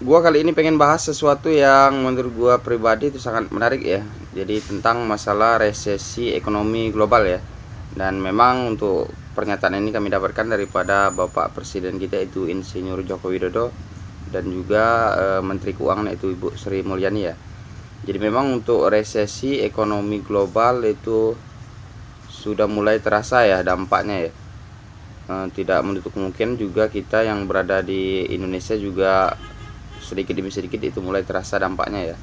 Gua kali ini pengen bahas sesuatu yang menurut gua pribadi itu sangat menarik ya. Jadi tentang masalah resesi ekonomi global ya. Dan memang untuk pernyataan ini kami dapatkan daripada Bapak Presiden kita itu Insinyur Joko Widodo dan juga Menteri Keuangan itu Ibu Sri Mulyani ya. Jadi memang untuk resesi ekonomi global itu sudah mulai terasa ya dampaknya ya. Tidak menutup kemungkinan juga kita yang berada di Indonesia juga sedikit demi sedikit itu mulai terasa dampaknya ya.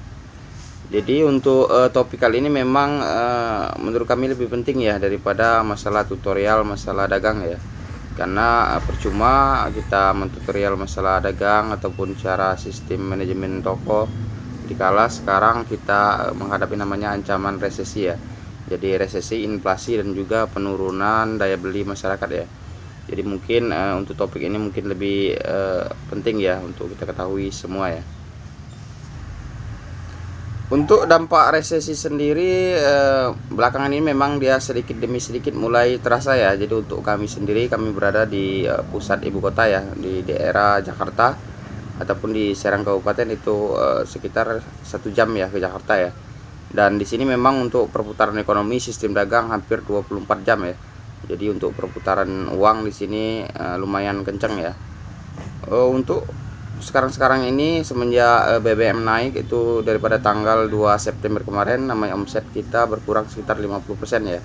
Jadi untuk topik kali ini memang menurut kami lebih penting ya daripada masalah tutorial masalah dagang ya. Karena percuma kita mentutorial masalah dagang ataupun cara sistem manajemen toko dikala sekarang kita menghadapi namanya ancaman resesi ya. Jadi resesi, inflasi dan juga penurunan daya beli masyarakat ya. Jadi mungkin untuk topik ini mungkin lebih penting ya untuk kita ketahui semua ya. Untuk dampak resesi sendiri belakangan ini memang dia sedikit demi sedikit mulai terasa ya. Jadi untuk kami sendiri, kami berada di pusat ibu kota ya, di daerah Jakarta ataupun di Serang Kabupaten itu sekitar 1 jam ya ke Jakarta ya. Dan di sini memang untuk perputaran ekonomi sistem dagang hampir 24 jam ya. Jadi untuk perputaran uang di sini lumayan kencang ya. Untuk sekarang ini semenjak BBM naik itu daripada tanggal 2 September kemarin namanya omset kita berkurang sekitar 50% ya.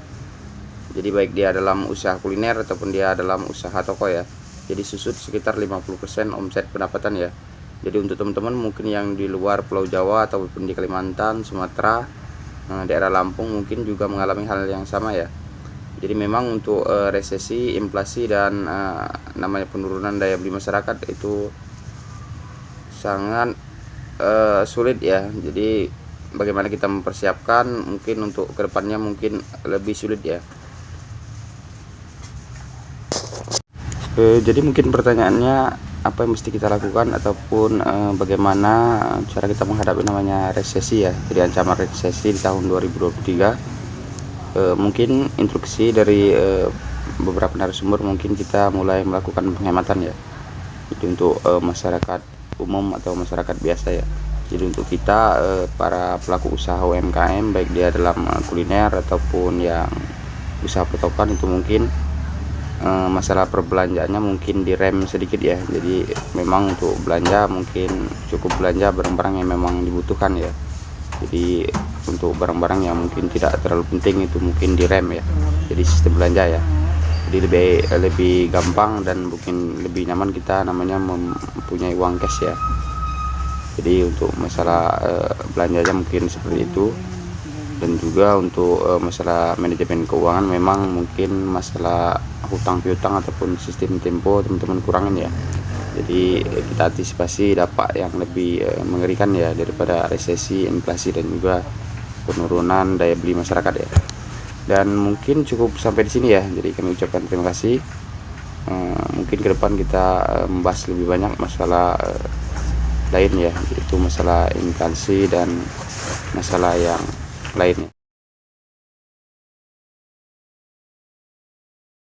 Jadi baik dia dalam usaha kuliner ataupun dia dalam usaha toko ya. Jadi susut sekitar 50% omset pendapatan ya. Jadi untuk teman-teman mungkin yang di luar Pulau Jawa ataupun di Kalimantan, Sumatera, daerah Lampung mungkin juga mengalami hal yang sama ya. Jadi memang untuk resesi, inflasi dan namanya penurunan daya beli masyarakat itu sangat sulit ya. Jadi bagaimana kita mempersiapkan mungkin untuk kedepannya mungkin lebih sulit ya. Jadi mungkin pertanyaannya apa yang mesti kita lakukan ataupun bagaimana cara kita menghadapi namanya resesi ya. Jadi ancaman resesi di tahun 2023. Mungkin instruksi dari beberapa narasumber mungkin kita mulai melakukan penghematan ya. Jadi untuk masyarakat umum atau masyarakat biasa ya. Jadi untuk kita para pelaku usaha UMKM baik dia dalam kuliner ataupun yang usaha pertokoan itu mungkin masalah perbelanjaannya mungkin direm sedikit ya. Jadi memang untuk belanja mungkin cukup belanja barang-barang yang memang dibutuhkan ya. Jadi untuk barang-barang yang mungkin tidak terlalu penting itu mungkin direm ya. Jadi sistem belanja ya. Jadi lebih gampang dan mungkin lebih nyaman kita namanya mempunyai uang cash ya. Jadi untuk masalah belanjanya mungkin seperti itu. Dan juga untuk masalah manajemen keuangan memang mungkin masalah hutang piutang ataupun sistem tempo teman-teman kurangin ya. Jadi kita antisipasi dampak yang lebih mengerikan ya daripada resesi, inflasi dan juga penurunan daya beli masyarakat ya. Dan mungkin cukup sampai di sini ya. Jadi kami ucapkan terima kasih. Mungkin ke depan kita membahas lebih banyak masalah lain ya, yaitu masalah inflasi dan masalah yang lainnya.